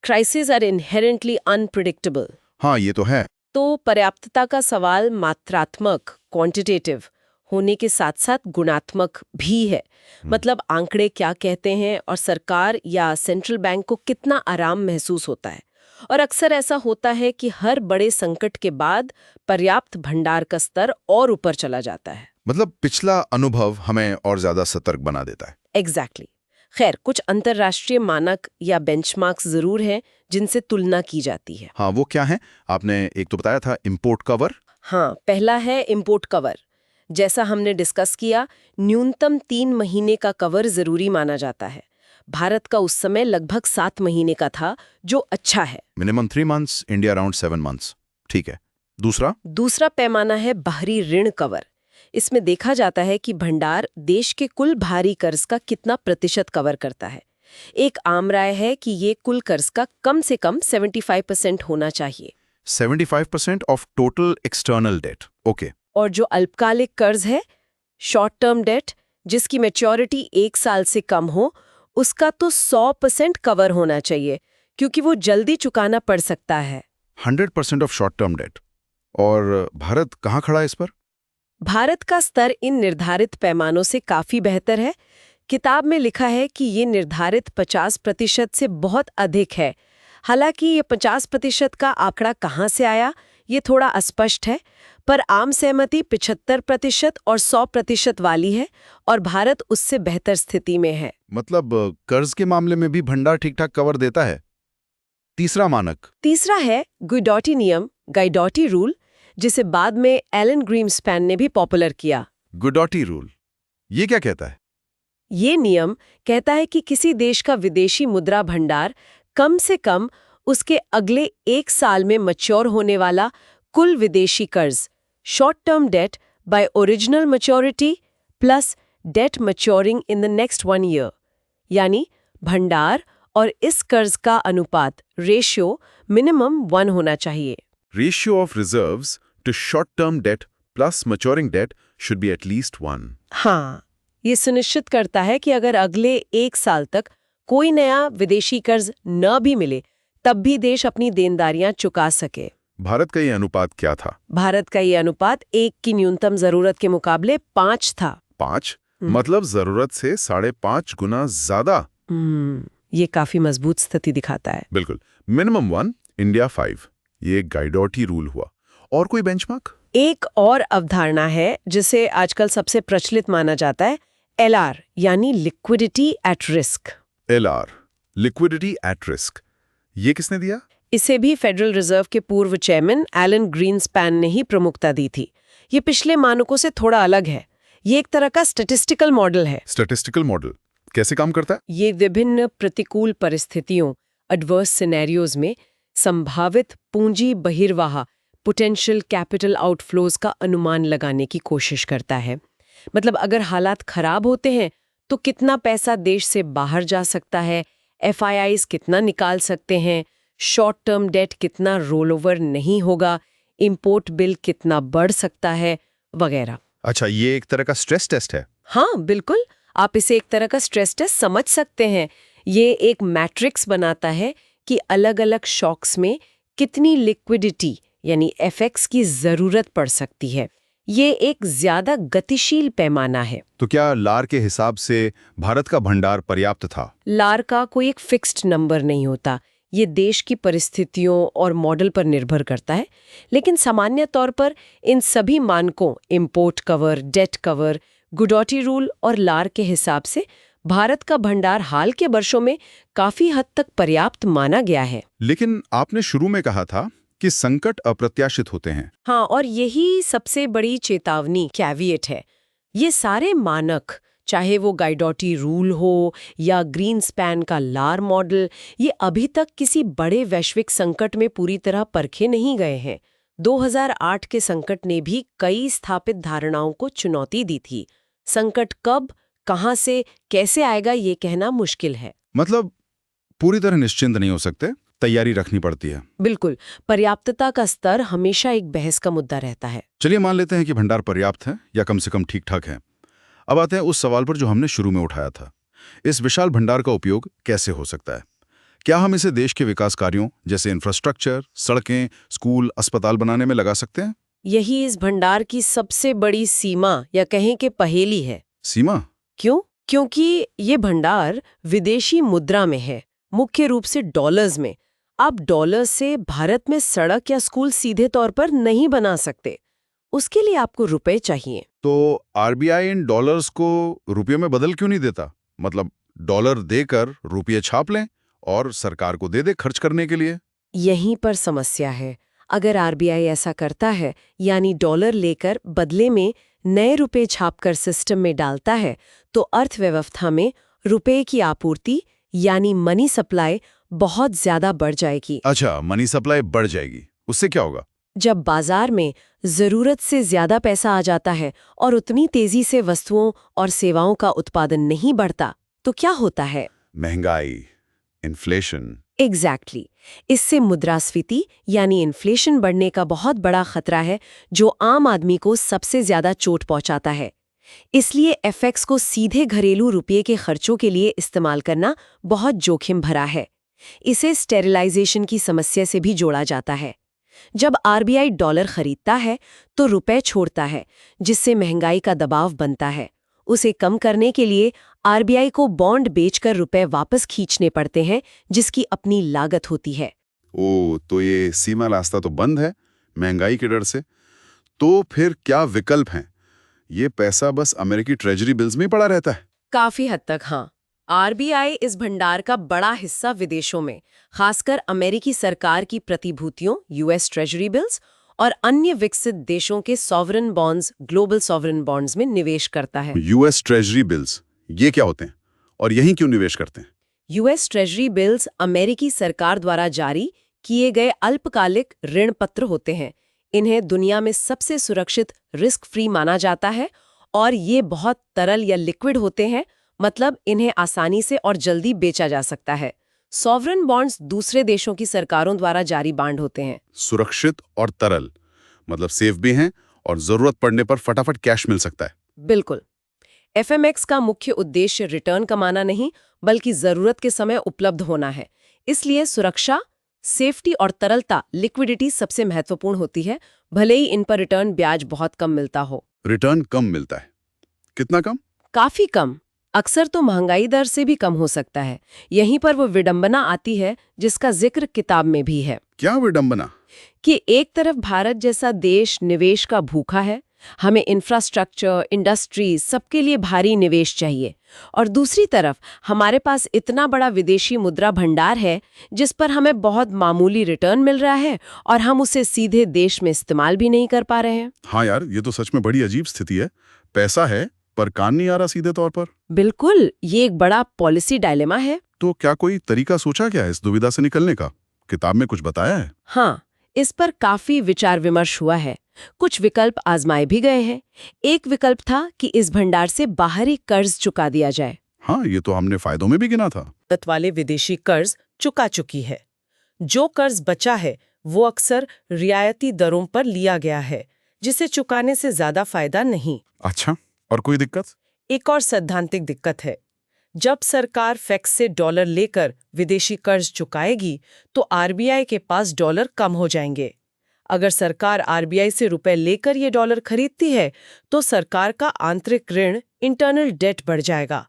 Crisis are inherently unpredictable. हाँ, ये तो है। तो पर्याप्तता का सवाल मात्रात्मक, क्वांटिटेटिव होने के साथ साथ गुणात्मक भी है। मतलब आंकड़े क्या कहते हैं और सरकार या सेंट्रल बैंक को कितना आराम महसूस होता है। और अक्सर ऐसा होता है कि हर बड़े संकट के बाद पर्याप्त भंडार का स्तर और ऊपर चला जाता है। मतलब पिछला अनुभव हमें और ज्यादा सतर्क बना देता है। एग्जैक्टली। खैर, कुछ अंतर्राष्ट्रीय मानक या बेंचमार्क्स जरूर हैं जिनसे तुलना की जाती है। हाँ, वो क्या है? आपने एक तो बताया था इंपोर्ट कवर। हाँ, पहला है इंपोर्ट कवर। जैसा हमने डिस्कस किया, न्यूनतम 3 महीने का कवर जरूरी माना जाता है। भारत का उस समय लगभग 7 महीने का था, जो अच्छा है। Minimum 3 months, India around 7 months। ठीक है। दूसरा पैमाना है बाहरी ऋण कवर। इसमें देखा जाता है कि भंडार देश के कुल बाहरी कर्ज का कितना प्रतिशत कवर करता है। एक आम राय है कि ये कुल कर्ज का कम से कम 75% होना चाहिए। 75% of total external debt. Okay. और जो अल्पकालिक कर्ज है, शॉर्ट टर्म डेट, जिसकी मैच्योरिटी 1 साल से कम हो, उसका तो 100% कवर होना चाहिए, क्योंकि वो जल्दी चुकाना पड़ सकता है। 100% ऑफ शॉर्ट टर्म डेट। और भारत कहाँ खड़ा है इस पर? भारत का स्तर इन निर्धारित पैमानों से काफी बेहतर है। किताब में लिखा है कि ये निर्धारित 50% से बहुत अधिक है। हालांकि ये 50% का आंकड़ा कहाँ से आया, ये थोड़ा अस्पष्ट है, पर आम सहमति 75% और 100% वाली है, और भारत उससे बेहतर स्थिति में है। मतलब कर्ज के मामले में भी भंडार ठीक-ठाक कवर देता है। तीसरा है गुइडॉटी नियम, गाइडॉटी रूल, जिसे बाद में एलन ग्रीमस्पैन ने भी पॉपुलर किया। गुडॉटी रूल, ये क्या कहता है? ये नियम कहता है कि किसी देश का विदेशी मुद्रा भंडार कम से कम उसके अगले 1 साल में मैच्योर होने वाला कुल विदेशी कर्ज, short term debt by original maturity plus debt maturing in the next 1 year, यानी भंडार और इस कर्ज का अनुपात, रेशियो, मिनिमम 1 होना चाहिए। Ratio of reserves to short-term debt plus maturing debt should be at least 1. हाँ, ये सुनिश्चित करता है कि अगर अगले 1 साल तक कोई नया विदेशी कर्ज न भी मिले, तब भी देश अपनी देनदारियां चुका सके। भारत का ये अनुपात क्या था? भारत का ये अनुपात 1 की न्यूनतम जरूरत के मुकाबले 5 था। 5? मतलब जरूरत से 5.5 गुना ज्यादा। ये काफी मजबूत स्थिति दिखाता है। बिल्कुल। Minimum 1, India 5। ये गाइडॉटी रूल हुआ। और कोई बेंचमार्क? एक और अवधारणा है जिसे आजकल सबसे प्रचलित माना जाता है, LR, यानी liquidity at risk. LR, liquidity at risk. ये किसने दिया? इसे भी फेडरल रिजर्व के पूर्व चेयरमैन एलन ग्रीनस्पैन ने ही प्रमुखता दी थी। ये पिछले मानकों से थोड़ा अलग है। ये एक तरह का स्टैटिस्टिकल मॉडल है। स्टैटिस्टिकल मॉडल कैसे काम करता है? ये विभिन्न प्रतिकूल परिस्थितियों, एडवर्स सिनेरियोज में संभावित पूंजी बहिर्वाह, पोटेंशियल कैपिटल आउटफ्लोज का अनुमान लगाने की कोशिश करता है। मतलब अगर हालात खराब होते हैं तो कितना पैसा देश से बाहर जा सकता है, FIIs कितना निकाल सकते हैं, शॉर्ट टर्म डेट कितना रोल ओवर नहीं होगा, इंपोर्ट बिल कितना बढ़ सकता है, वगैरह। अच्छा, ये एक तरह का स्ट्रेस टेस्ट है। हाँ, बिल्कुल, आप इसे एक तरह का स्ट्रेस टेस्ट समझ सकते हैं। ये एक मैट्रिक्स बनाता है कि अलग-अलग शॉक्स में कितनी लिक्विडिटी यानी FX की जरूरत पड़ सकती है। ये एक ज्यादा गतिशील पैमाना है। तो क्या लार के हिसाब से भारत का भंडार पर्याप्त था? लार का कोई एक फिक्स्ड नंबर नहीं होता। ये देश की परिस्थितियों और मॉडल पर निर्भर करता है, लेकिन सामान्य तौर पर इन सभी मानकों, इंपोर्ट कवर, डेट कवर, गुडॉटी रूल और लार के हिसाब से भारत का भंडार हाल के वर्षों में काफी हद तक पर्याप्त माना गया है। लेकिन आपने शुरू में कहा था कि संकट अप्रत्याशित होते हैं। हाँ, और यही सबसे बड़ी चेतावनी, कैविएट है। ये सारे मानक, चाहे वो गाइडॉटी रूल हो या ग्रीनस्पैन का लार मॉडल, ये अभी तक किसी बड़े वैश्विक संकट में पूरी तरह परखे नहीं गए हैं। 2008 के संकट ने भी कई स्थापित धारणाओं को चुनौती दी थी। संकट कब, कहां से, कैसे आएगा, ये कहना मुश्किल है। मतलब पूरी तरह निश्चिंत नहीं हो सकते, तैयारी रखनी पड़ती है। बिल्कुल, पर्याप्तता का स्तर हमेशा एक बहस का मुद्दा रहता है। चलिए मान लेते हैं कि भंडार पर्याप्त है या कम से कम ठीक ठाक है। अब आते हैं उस सवाल पर जो हमने शुरू में उठाया था। इस विशाल भंडार का उपयोग कैसे हो सकता है? क्या हम इसे देश के विकास कार्यों जैसे इंफ्रास्ट्रक्चर, सड़कें, स्कूल, अस्पताल बनाने में लगा सकते हैं? यही इस भंडार की सबसे बड़ी सीमा या कहें कि पहेली है। सीमा? क्यों? क्योंकि ये भंडार विदेशी मुद्रा में है, मुख्य रूप से डॉलर्स में। आप डॉलर से भारत में सड़क या स्कूल सीधे तौर पर नहीं बना सकते। उसके लिए आपको रुपए चाहिए। तो आरबीआई इन डॉलर्स को रुपयों में बदल क्यों नहीं देता? मतलब डॉलर देकर रुपये छाप लें और सरकार को दे दे खर्च करने के लिए। यहीं पर समस्या है। अगर आरबीआई ऐसा करता है, यानी डॉलर लेकर बदले में नए रुपए छापकर सिस्टम में डालता है, तो अर्थव्यवस्था में रुपए की आपूर्ति यानी मनी सप्लाई बहुत ज्यादा बढ़ जाएगी। अच्छा, मनी सप्लाई बढ़ जाएगी। उससे क्या होगा? जब बाजार में जरूरत से ज्यादा पैसा आ जाता है और उतनी तेजी से वस्तुओं और सेवाओं का उत्पादन नहीं बढ़ता, तो क्या होता है? महंगाई, इन्फ्लेशन। एग्जैक्टली। इससे मुद्रास्फीति यानी इन्फ्लेशन बढ़ने का बहुत बड़ा खतरा है, जो आम आदमी को सबसे ज्यादा चोट पहुंचाता है। इसलिए एफएक्स को सीधे घरेलू रुपये के खर्चों के लिए इस्तेमाल करना बहुत जोखिम भरा है। इसे स्टेरिलाइजेशन की समस्या से भी जोड़ा जाता है। जब आरबीआई डॉलर खरीदता है तो रुपए छोड़ता है, जिससे महंगाई का दबाव बनता है। उसे कम करने के लिए आरबीआई को बॉन्ड बेचकर रुपए वापस खींचने पड़ते हैं, जिसकी अपनी लागत होती है। तो ये सीमा रास्ता तो बंद है महंगाई के डर से। तो फिर क्या विकल्प हैं? ये पैसा बस अमेरिकी ट्रेजरी बिल्स में ही पड़ा रहता है? काफी हद तक हाँ। आरबीआई इस भंडार का बड़ा हिस्सा विदेशों में, खासकर अमेरिकी सरकार की प्रतिभूतियों यूएस ट्रेजरी बिल्स और अन्य विकसित देशों के sovereign bonds global sovereign bonds में निवेश करता है। यूएस ट्रेजरी बिल्स, ये क्या होते हैं और यहीं क्यों निवेश करते हैं? यूएस ट्रेजरी बिल्स अमेरिकी सरकार द्वारा जारी किए गए अल्पकालिक ऋण पत्र होते हैं। इन्हें दुनिया में सबसे सुरक्षित रिस्क फ्री माना जाता है और ये बहुत तरल या लिक्विड होते हैं, मतलब इन्हें आसानी से और जल्दी बेचा जा सकता है। सॉवरेन बॉन्ड्स दूसरे देशों की सरकारों द्वारा जारी बांड होते हैं। सुरक्षित और तरल, मतलब सेफ भी हैं और जरूरत पड़ने पर फटाफट कैश मिल सकता है। बिल्कुल। एफएमएक्स का मुख्य उद्देश्य रिटर्न कमाना नहीं, बल्कि जरूरत के समय उपलब्ध होना है। इसलिए सुरक्षा, सेफ्टी और तरलता, लिक्विडिटी सबसे महत्वपूर्ण होती है, भले ही इन पर रिटर्न ब्याज बहुत कम मिलता हो। रिटर्न कम मिलता है? कितना कम? काफी कम। अक्सर तो महंगाई दर से भी कम हो सकता है। यहीं पर वो विडंबना आती है जिसका जिक्र किताब में भी है। क्या विडंबना? कि एक तरफ भारत जैसा देश निवेश का भूखा है, हमें इंफ्रास्ट्रक्चर, इंडस्ट्री सबके लिए भारी निवेश चाहिए, और दूसरी तरफ हमारे पास इतना बड़ा विदेशी मुद्रा भंडार है जिस पर हमें बहुत मामूली रिटर्न मिल रहा है और हम उसे सीधे देश में इस्तेमाल भी नहीं कर पा रहे हैं। हाँ यार, ये तो सच में बड़ी अजीब स्थिति है। पैसा है पर काम नहीं आ रहा सीधे तौर पर। बिल्कुल, ये एक बड़ा पॉलिसी डायलेमा है। तो क्या कोई तरीका सोचा क्या है इस दुविधा से निकलने का? किताब में कुछ बताया है? हाँ, इस पर काफी विचार विमर्श हुआ है। कुछ विकल्प आजमाए भी गए हैं। एक विकल्प था कि इस भंडार से बाहरी कर्ज चुका दिया जाए। हाँ, ये तो हमने फायदों में भी गिना था। लागत वाले विदेशी कर्ज चुका चुकी है। जो कर्ज बचा है वो अक्सर रियायती दरों पर लिया गया है, जिसे चुकाने से ज्यादा फायदा नहीं। अच्छा, और कोई दिक्कत? एक और सैद्धांतिक दिक्कत है। जब सरकार फैक्स से डॉलर लेकर विदेशी कर्ज चुकाएगी तो आरबीआई के पास डॉलर कम हो जाएंगे। अगर सरकार आरबीआई से रुपए लेकर ये डॉलर खरीदती है तो सरकार का आंतरिक ऋण इंटरनल डेट बढ़ जाएगा।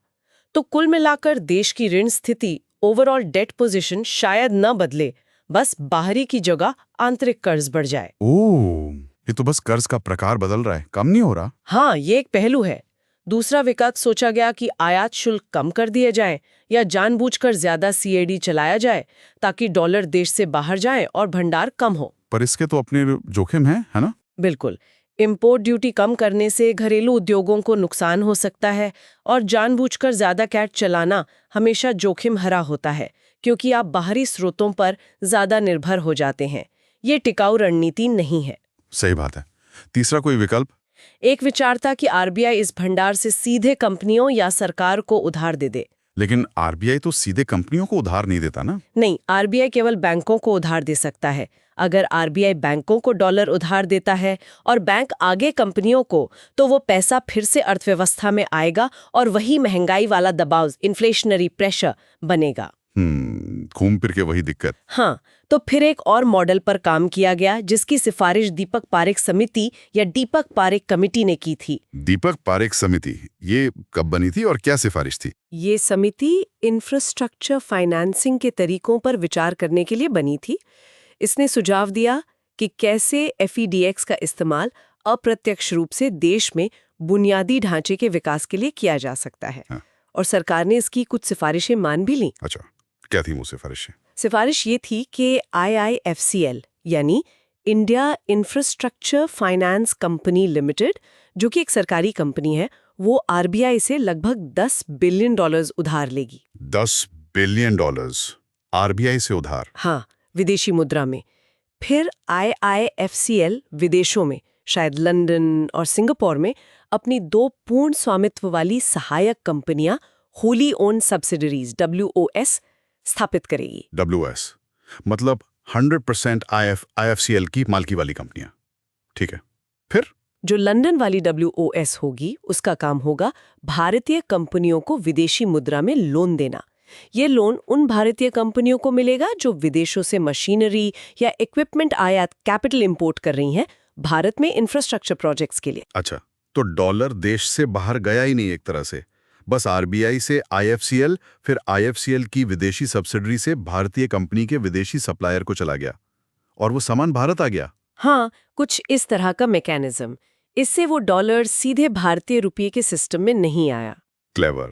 तो कुल मिलाकर देश की ऋण स्थिति, ओवरऑल डेट पोजीशन शायद न बदले, बस बाहरी की जगह आंतरिक कर्ज बढ़ जाए। ओह, ये तो बस कर्ज का प्रकार बदल रहा है, कम नहीं हो रहा। हाँ, ये एक पहलू है। दूसरा विकल्प सोचा गया कि आयात शुल्क कम कर दिए जाएं या जानबूझकर ज्यादा सीएडी चलाया जाए ताकि डॉलर देश से बाहर जाए और भंडार कम हो। पर इसके तो अपने जोखिम है ना? बिल्कुल। इंपोर्ट ड्यूटी कम करने से घरेलू उद्योगों को नुकसान हो सकता है और जानबूझकर ज्यादा कैश चलाना हमेशा जोखिम हरा होता है, क्योंकि आप बाहरी स्रोतों पर ज्यादा निर्भर हो जाते हैं। ये टिकाऊ रणनीति नहीं है। सही बात है। तीसरा कोई विकल्प? एक विचार था कि आरबीआई इस भंडार से सीधे कंपनियों या सरकार को उधार दे दे। लेकिन आरबीआई तो सीधे कंपनियों को उधार नहीं देता ना। नहीं, आरबीआई केवल बैंकों को उधार दे सकता है। अगर आरबीआई बैंकों को डॉलर उधार देता है और बैंक आगे कंपनियों को, तो वो पैसा फिर से अर्थव्यवस्था में आएगा और वही महंगाई वाला दबाव, इन्फ्लेशनरी प्रेशर बनेगा। घूम फिर के वही दिक्कत। हाँ, तो फिर एक और मॉडल पर काम किया गया जिसकी सिफारिश दीपक पारेख समिति या दीपक पारेख कमेटी ने की थी। दीपक पारेख समिति, ये कब बनी थी और क्या सिफारिश थी? ये समिति इंफ्रास्ट्रक्चर फाइनेंसिंग के तरीकों पर विचार करने के लिए बनी थी। इसने सुझाव दिया कि कैसे FEDX का इस्तेमाल अप्रत्यक्ष रूप से देश में बुनियादी ढांचे के विकास के लिए किया जा सकता है। हाँ। और सरकार ने इसकी कुछ सिफारिशें मान भी लीं। अच्छा, क्या थी वो सिफारिशें? सिफारिश ये थी कि IIFCL यानी India infrastructure finance company limited, जो कि एक सरकारी कंपनी है, वो आरबीआई से लगभग $10 बिलियन उधार लेगी। $10 बिलियन आरबीआई से उधार? हाँ, विदेशी मुद्रा में। फिर IIFCL विदेशों में, शायद लंदन और सिंगापुर में, अपनी 2 पूर्ण स्वामित्व वाली सहायक कंपनियां, होली ओन सब्सिडरीज WOS, स्थापित करेगी। WS मतलब 100% IFCL की मालकी वाली कंपनियां। ठीक है, फिर? जो लंदन वाली WOS होगी, उसका काम होगा भारतीय कंपनियों को विदेशी मुद्रा में लोन देना। ये लोन उन भारतीय कंपनियों को मिलेगा जो विदेशों से मशीनरी या इक्विपमेंट आयात, कैपिटल इंपोर्ट कर रही हैं भारत में इंफ्रास्ट्रक्चर प्रोजेक्ट्स के लिए। अच्छा, तो डॉलर देश से बाहर गया ही नहीं एक तरह से, बस आरबीआई से IFCL, फिर IFCL की विदेशी सब्सिडरी से भारतीय कंपनी के विदेशी सप्लायर को चला गया और वो सामान भारत आ गया। हाँ, कुछ इस तरह का मैकेनिज्म। इससे वो डॉलर सीधे भारतीय रुपये के सिस्टम में नहीं आया। क्लेवर।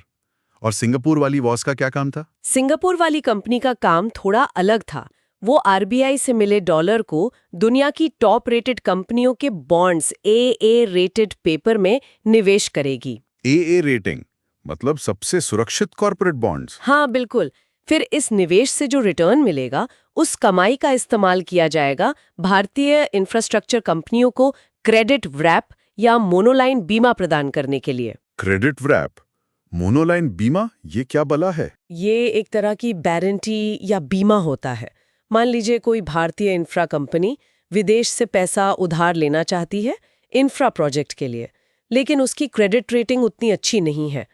और सिंगापुर वाली वॉस का क्या काम था? सिंगापुर वाली कंपनी का काम थोड़ा अलग था। वो आरबीआई से मिले डॉलर को दुनिया की टॉप रेटेड कंपनियों के बॉन्ड्स, AA रेटेड पेपर में निवेश करेगी। AA रेटिंग मतलब सबसे सुरक्षित कॉर्पोरेट बॉन्ड्स? हाँ, बिल्कुल। फिर इस निवेश से जो रिटर्न मिलेगा, उस कमाई का इस्तेमाल किया जाएगा भारतीय इंफ्रास्ट्रक्चर कंपनियों को क्रेडिट व्रैप या मोनोलाइन बीमा प्रदान करने के लिए। क्रेडिट व्रैप, मोनोलाइन बीमा, ये क्या बला है? ये एक तरह की गारंटी या बीमा होता है। मान लीजिए कोई भारतीय इंफ्रा कंपनी विदेश से पैसा उधार लेना चाहती है इंफ्रा प्रोजेक्ट के लिए, लेकिन उसकी क्रेडिट रेटिंग उतनी अच्छी नहीं है,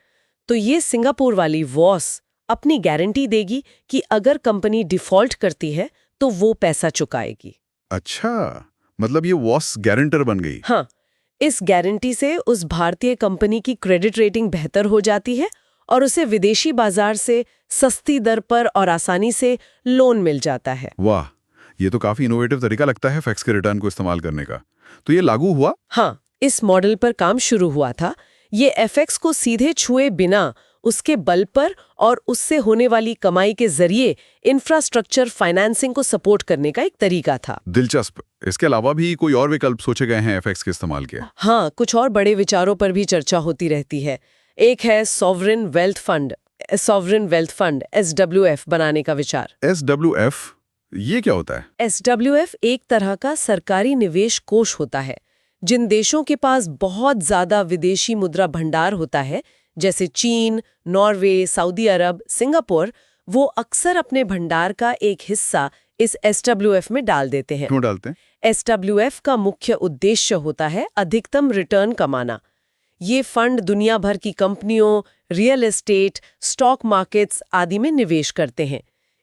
तो ये सिंगापुर वाली वॉस अपनी गारंटी देगी कि अगर कंपनी डिफॉल्ट करती है तो वो पैसा चुकाएगी। अच्छा, मतलब ये वॉस गारंटर बन गई? हाँ, इस गारंटी से उस भारतीय कंपनी की क्रेडिट रेटिंग बेहतर हो जाती है और उसे विदेशी बाजार से सस्ती दर पर और आसानी से लोन मिल जाता है। वाह, ये तो काफी इनोवेटिव तरीका लगता है फैक्स के रिटर्न को इस्तेमाल करने का। तो ये लागू हुआ? हाँ, इस मॉडल पर काम शुरू हुआ था। ये FX को सीधे छुए बिना उसके बल पर और उससे होने वाली कमाई के जरिए इंफ्रास्ट्रक्चर फाइनेंसिंग को सपोर्ट करने का एक तरीका था। दिलचस्प। इसके अलावा भी कोई और विकल्प सोचे गए हैं FX के इस्तेमाल के? हाँ, कुछ और बड़े विचारों पर भी चर्चा होती रहती है। एक है सॉवरेन वेल्थ फंड SWF बनाने का विचार। SWF, ये क्या होता है? SWF एक तरह का सरकारी निवेश कोष होता है। जिन देशों के पास बहुत ज्यादा विदेशी मुद्रा भंडार होता है, जैसे चीन, नॉर्वे, सऊदी अरब, सिंगापुर, वो अक्सर अपने भंडार का एक हिस्सा इस SWF में डाल देते हैं। क्यों डालते हैं? SWF का मुख्य उद्देश्य होता है अधिकतम रिटर्न कमाना। ये फंड दुनिया भर की कंपनियों, रियल एस्टेट, स्टॉक मार्केट्स आदि में निवेश करते हैं।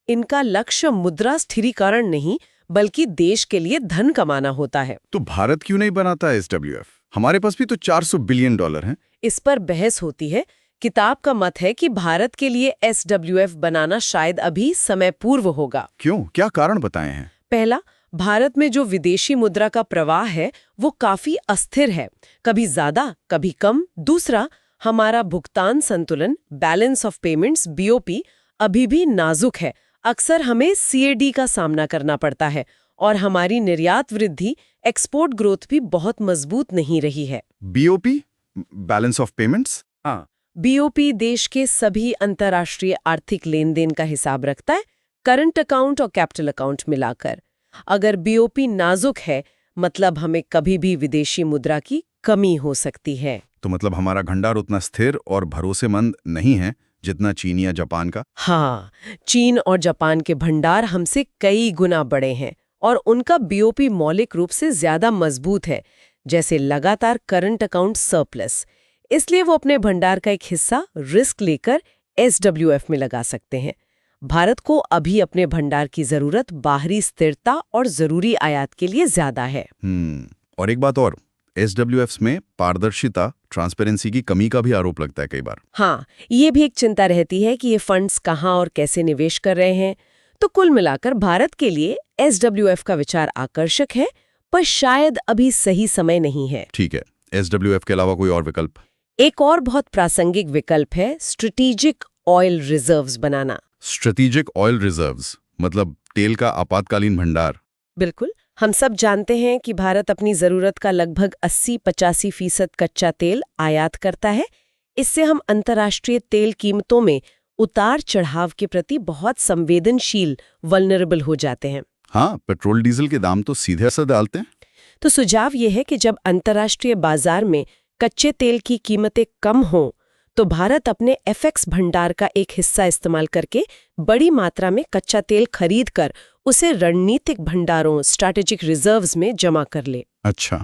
इनका लक्ष्य मुद्रा स्थिरीकरण नहीं, बल्कि देश के लिए धन कमाना होता है। तो भारत क्यों नहीं बनाता SWF? हमारे पास भी तो $400 बिलियन हैं। इस पर बहस होती है। किताब का मत है कि भारत के लिए SWF बनाना शायद अभी समय पूर्व होगा। क्यों? क्या कारण बताए हैं? पहला, भारत में जो विदेशी मुद्रा का प्रवाह है वो काफी अस्थिर है, कभी ज्यादा कभी कम। दूसरा, हमारा भुगतान संतुलन, बैलेंस ऑफ पेमेंट्स BOP, अभी भी नाजुक है। अक्सर हमें CAD का सामना करना पड़ता है और हमारी निर्यात वृद्धि, एक्सपोर्ट ग्रोथ भी बहुत मजबूत नहीं रही है। BOP, balance of payments? हाँ, BOP देश के सभी अंतर्राष्ट्रीय आर्थिक लेन देन का हिसाब रखता है, करंट अकाउंट और कैपिटल अकाउंट मिलाकर। अगर BOP नाजुक है, मतलब हमें कभी भी विदेशी मुद्रा की कमी हो सकती है। तो मतलब हमारा भंडार उतना स्थिर और भरोसेमंद नहीं है जितना चीन या जापान का? हाँ, चीन और जापान के भंडार हमसे कई गुना बड़े हैं और उनका बीओपी मौलिक रूप से ज्यादा मजबूत है, जैसे लगातार करंट अकाउंट सरप्लस। इसलिए वो अपने भंडार का एक हिस्सा रिस्क लेकर एसडब्ल्यूएफ में लगा सकते हैं। भारत को अभी अपने भंडार की जरूरत बाहरी स्थिरता और जरूरी आयात के लिए ज्यादा है। और एक बात और, एसडब्ल्यूएफ्स में पारदर्शिता, ट्रांसपेरेंसी की कमी का भी आरोप लगता है कई बार। हाँ, ये भी एक चिंता रहती है कि ये फंड्स कहाँ और कैसे निवेश कर रहे हैं। तो कुल मिलाकर भारत के लिए एसडब्ल्यूएफ का विचार आकर्षक है, पर शायद अभी सही समय नहीं है। ठीक है, एसडब्ल्यूएफ के अलावा कोई और विकल्प? एक और बहुत प्रासंगिक विकल्प है स्ट्रेटेजिक ऑयल रिजर्व्स बनाना। स्ट्रेटेजिक ऑयल रिजर्व्स मतलब तेल का आपातकालीन भंडार। बिल्कुल, हम सब जानते हैं कि भारत अपनी जरूरत का लगभग 80-85% कच्चा तेल आयात करता है। इससे हम अंतर्राष्ट्रीय तेल कीमतों में उतार चढ़ाव के प्रति बहुत संवेदनशील, वल्नरेबल हो जाते हैं। हाँ, पेट्रोल डीजल के दाम तो सीधे असर डालते हैं। तो सुझाव ये है कि जब अंतर्राष्ट्रीय बाजार में कच्चे तेल की कीमतें कम हों, तो भारत अपने एफएक्स भंडार का एक हिस्सा इस्तेमाल करके बड़ी मात्रा में कच्चा तेल खरीद कर उसे रणनीतिक भंडारों, स्ट्रैटेजिक रिजर्व्स में जमा कर ले। अच्छा,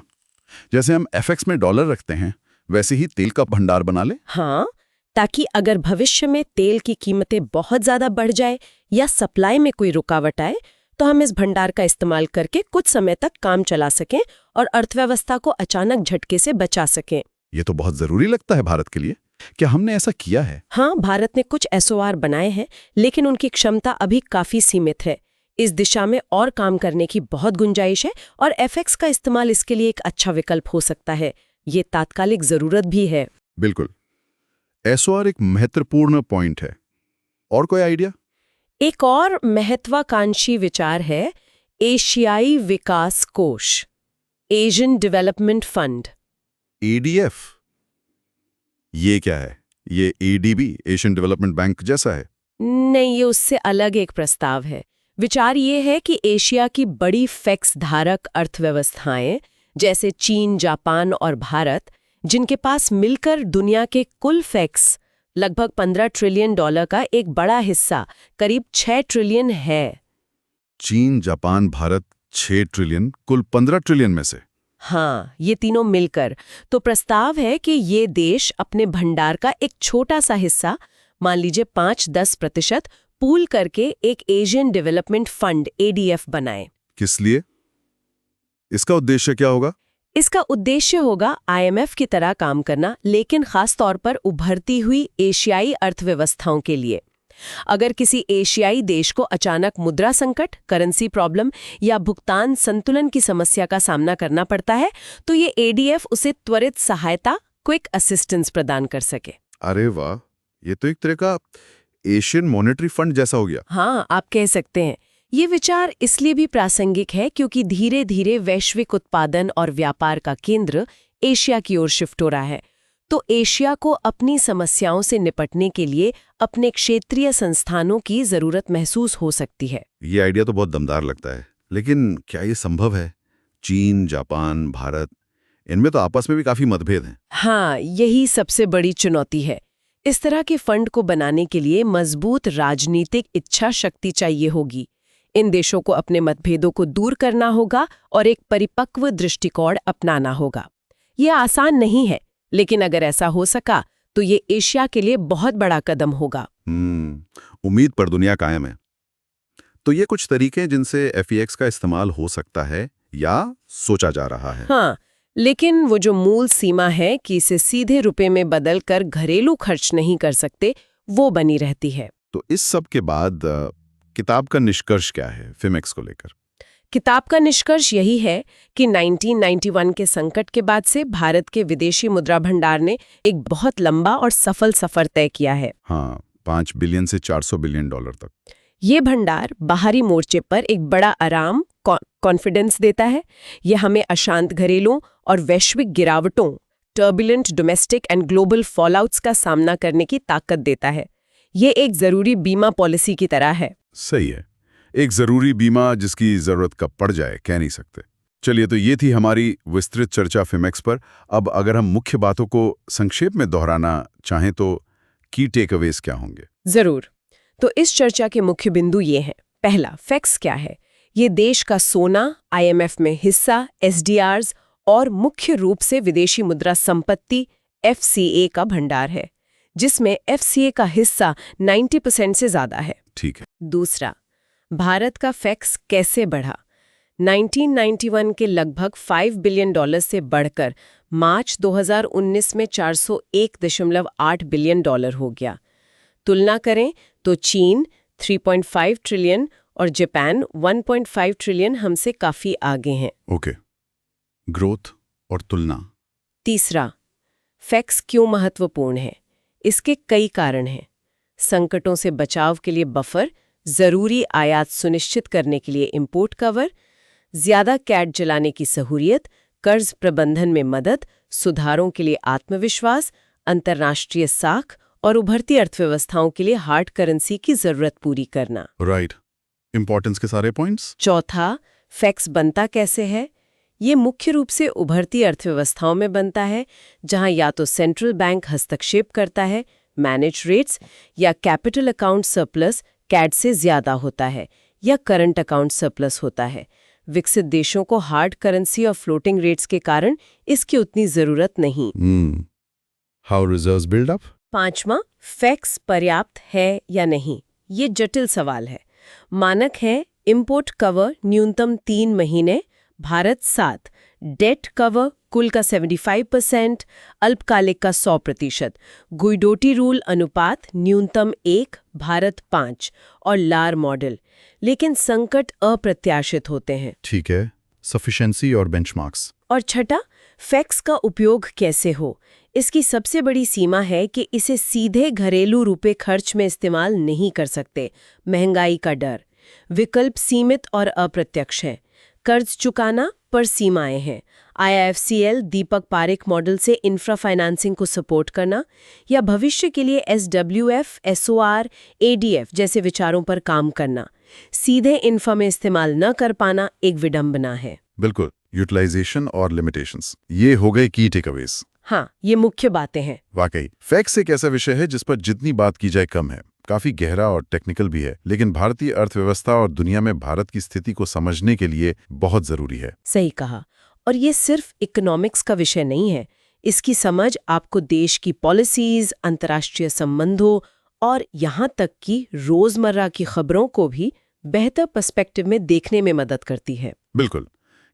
जैसे हम एफएक्स में डॉलर रखते हैं, वैसे ही तेल का भंडार बना ले? हाँ, ताकि अगर भविष्य में तेल की कीमतें बहुत ज्यादा बढ़ जाए या सप्लाई में कोई रुकावट आए, तो हम इस भंडार का इस्तेमाल करके कुछ समय तक काम चला सकें और अर्थव्यवस्था को अचानक झटके से बचा सकें। ये तो बहुत जरूरी लगता है भारत के लिए। क्या हमने ऐसा किया है? हाँ, भारत ने कुछ एसओआर बनाए हैं, लेकिन उनकी क्षमता अभी काफी सीमित है। इस दिशा में और काम करने की बहुत गुंजाइश है और एफएक्स का इस्तेमाल इसके लिए एक अच्छा विकल्प हो सकता है। ये तात्कालिक जरूरत भी है। बिल्कुल, एसओआर एक महत्वपूर्ण पॉइंट है। और कोई आइडिया? एक और महत्वाकांक्षी विचार है एशियाई विकास कोष, एशियन डेवलपमेंट फंड। एडीएफ? ये क्या है? ये एडीबी, एशियन डेवलपमेंट बैंक जैसा है? नहीं, ये उससे अलग एक प्रस्ताव है। विचार ये है कि एशिया की बड़ी फैक्स धारक अर्थव्यवस्थाएं जैसे चीन, जापान और भारत, जिनके पास मिलकर दुनिया के कुल फैक्स लगभग $15 ट्रिलियन का एक बड़ा हिस्सा, करीब 6 ट्रिलियन है। चीन, जापान, भारत 6 ट्रिलियन, कुल 15 ट्रिलियन में से? हाँ, ये तीनों मिलकर। तो प्रस्ताव है कि ये देश अपने भंडार का एक छोटा सा हिस्सा, मान लीजिए 5-10%, पूल करके एक एशियन डेवलपमेंट फंड एडीएफ बनाए। किस लिए? इसका उद्देश्य क्या होगा? इसका उद्देश्य होगा आईएमएफ की तरह काम करना, लेकिन खास तौर पर उभरती हुई एशियाई अर्थव्यवस्थाओं के लिए। अगर किसी एशियाई देश को अचानक मुद्रा संकट, करेंसी प्रॉब्लम या भुगतान संतुलन की समस्या का सामना करना पड़ता है, तो ये एडीएफ उसे त्वरित सहायता, क्विक असिस्टेंस प्रदान कर सके। अरे वाह, ये तो एक तरह का एशियन मॉनेटरी फंड जैसा हो गया। हाँ, आप कह सकते हैं। ये विचार इसलिए भी प्रासंगिक है क्योंकि धीरे धीरे वैश्विक उत्पादन और व्यापार का केंद्र एशिया की ओर शिफ्ट हो रहा है। तो एशिया को अपनी समस्याओं से निपटने के लिए अपने क्षेत्रीय संस्थानों की जरूरत महसूस हो सकती है। ये आइडिया तो बहुत दमदार लगता है, लेकिन क्या ये संभव है? चीन, जापान, भारत, इनमें तो आपस में भी काफी मतभेद हैं। हाँ, यही सबसे बड़ी चुनौती है। इस तरह के फंड को बनाने के लिए मजबूत राजनीतिक इच्छा शक्ति चाहिए होगी। इन देशों को अपने मतभेदों को दूर करना होगा और एक परिपक्व दृष्टिकोण अपनाना होगा। ये आसान नहीं है, लेकिन अगर ऐसा हो सका तो ये एशिया के लिए बहुत बड़ा कदम होगा। उम्मीद पर दुनिया कायम है। तो ये कुछ तरीके हैं जिनसे एफईएक्स का इस्तेमाल हो सकता है या सोचा जा रहा है। हाँ, लेकिन वो जो मूल सीमा है कि इसे सीधे रुपए में बदल कर घरेलू खर्च नहीं कर सकते, वो बनी रहती है। तो इस सब के बाद किताब का निष्कर्ष क्या है फिमेक्स को लेकर? किताब का निष्कर्ष यही है कि 1991 के संकट के बाद से भारत के विदेशी मुद्रा भंडार ने एक बहुत लंबा और सफल सफर तय किया है। हाँ, 5 बिलियन से 400 बिलियन डॉलर तक। ये भंडार बाहरी मोर्चे पर एक बड़ा आराम, कॉन्फिडेंस देता है। ये हमें अशांत घरेलू और वैश्विक गिरावटों, टर्बुलेंट डोमेस्टिक एंड ग्लोबल फॉलआउट्स का सामना करने की ताकत देता है। ये एक जरूरी बीमा पॉलिसी की तरह है। सही है, एक जरूरी बीमा जिसकी जरूरत कब पड़ जाए कह नहीं सकते। चलिए, तो ये थी हमारी विस्तृत चर्चा फिमेक्स पर। अब अगर हम मुख्य बातों को संक्षेप में दोहराना चाहें तो की टेकअवेज क्या होंगे? जरूर। तो इस चर्चा के मुख्य बिंदु ये हैं। पहला, फैक्स क्या है? ये देश का सोना, आईएमएफ में हिस्सा, एसडीआरस और मुख्य रूप से विदेशी मुद्रा संपत्ति एफसीए का भंडार है, जिसमें एफसीए का हिस्सा 90% से ज्यादा है। ठीक है। दूसरा, भारत का फैक्स कैसे बढ़ा? 1991 के लगभग $5 बिलियन से बढ़कर मार्च 2019 में $401.8 बिलियन हो गया। तुलना करें तो चीन 3.5 ट्रिलियन और जापान 1.5 ट्रिलियन हमसे काफी आगे हैं। ओके। ग्रोथ और तुलना। तीसरा, फैक्स क्यों महत्वपूर्ण है? इसके कई कारण हैं। संकटों से बचाव के लिए बफर, जरूरी आयात सुनिश्चित करने के लिए इंपोर्ट कवर, ज्यादा कैट जलाने की सहूलियत, कर्ज प्रबंधन में मदद, सुधारों के लिए आत्मविश्वास, अंतर्राष्ट्रीय साख और उभरती अर्थव्यवस्थाओं के लिए हार्ड करेंसी की जरूरत पूरी करना। राइट। इंपॉर्टेंस के सारे पॉइंट्स। चौथा, फैक्स बनता कैसे है? ये मुख्य रूप से उभरती अर्थव्यवस्थाओं में बनता है, जहां या तो सेंट्रल बैंक हस्तक्षेप करता है, मैनेज रेट्स, या कैपिटल अकाउंट सरप्लस कैट से ज्यादा होता है, या करंट अकाउंट सरप्लस होता है। विकसित देशों को हार्ड करेंसी और फ्लोटिंग रेट्स के कारण इसकी उतनी जरूरत नहीं। How reserves build up? पांचवा, फैक्स पर्याप्त है या नहीं? ये जटिल सवाल है। मानक है इंपोर्ट कवर न्यूनतम 3 महीने, भारत 7, डेट कवर कुल का 75%, अल्पकालिक का 100%, गुइडोटी रूल अनुपात न्यूनतम 1, भारत 5 और लार मॉडल। लेकिन संकट अप्रत्याशित होते हैं। ठीक है। सफिशिएंसी और बेंचमार्क्स। और छठा, फैक्स का उपयोग कैसे हो? इसकी सबसे बड़ी सीमा है कि इसे सीधे घरेलू रुपए खर्च में इस्तेमाल नहीं कर सकते। महंगाई का डर। विकल्प सीमित और अप्रत्यक्ष है। कर्ज चुकाना पर सीमाएं हैं। IIFCL दीपक पारेख मॉडल से इंफ्रा फाइनेंसिंग को सपोर्ट करना, या भविष्य के लिए SWF, SOR, ADF जैसे विचारों पर काम करना। सीधे इंफ्रा में इस्तेमाल न कर पाना एक विडंबना है। बिल्कुल। यूटिलाइजेशन और लिमिटेशंस, ये हो गए की टेकअवेज। हाँ, ये मुख्य बातें हैं। वाकई फैक्स एक ऐसा विषय है जिस पर जितनी बात की जाए कम है। काफी गहरा और टेक्निकल भी है, लेकिन भारतीय अर्थव्यवस्था और दुनिया में भारत की स्थिति को समझने के लिए बहुत जरूरी है। सही कहा। और ये सिर्फ इकोनॉमिक्स का विषय नहीं है। इसकी समझ आपको देश की पॉलिसीज, अंतर्राष्ट्रीय संबंधों और यहाँ तक कि रोजमर्रा की खबरों को भी बेहतर पर्सपेक्टिव में देखने में मदद करती है। बिल्कुल।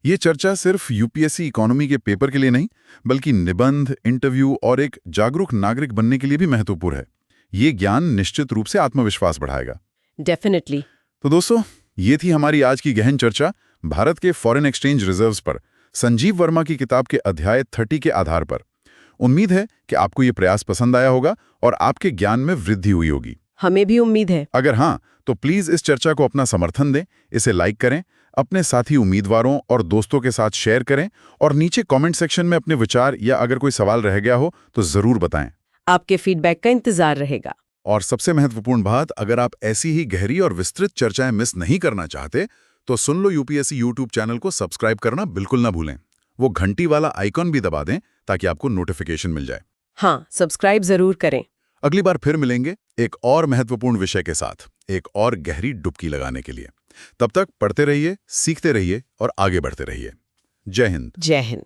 ये चर्चा सिर्फ यूपीएससी इकोनॉमी के पेपर के लिए नहीं, बल्कि निबंध, इंटरव्यू और एक जागरूक नागरिक बनने के लिए भी महत्वपूर्ण है। ये ज्ञान निश्चित रूप से आत्मविश्वास बढ़ाएगा। डेफिनेटली। तो दोस्तों, ये थी हमारी आज की गहन चर्चा भारत के फॉरेन एक्सचेंज रिजर्व्स पर, संजीव वर्मा की किताब के अध्याय 30 के आधार पर। उम्मीद है कि आपको ये प्रयास पसंद आया होगा और आपके ज्ञान में वृद्धि हुई होगी। हमें भी उम्मीद है। अगर हाँ, तो प्लीज इस चर्चा को अपना समर्थन दें, इसे लाइक करें, अपने साथी उम्मीदवारों और दोस्तों के साथ शेयर करें और नीचे कमेंट सेक्शन में अपने विचार या अगर कोई सवाल रह गया हो तो जरूर बताएं। आपके फीडबैक का इंतजार रहेगा। और सबसे महत्वपूर्ण बात, अगर आप ऐसी ही गहरी और विस्तृत चर्चाएं मिस नहीं करना चाहते तो सुन लो यूपीएससी यूट्यूब चैनल को सब्सक्राइब करना बिल्कुल ना भूलें। वो घंटी वाला आइकॉन भी दबा दें ताकि आपको नोटिफिकेशन मिल जाए। हाँ, सब्सक्राइब जरूर करें। अगली बार फिर मिलेंगे एक और महत्वपूर्ण विषय के साथ, एक और गहरी डुबकी लगाने के लिए। तब तक पढ़ते रहिए, सीखते रहिए और आगे बढ़ते रहिए। जय हिंद। जय हिंद।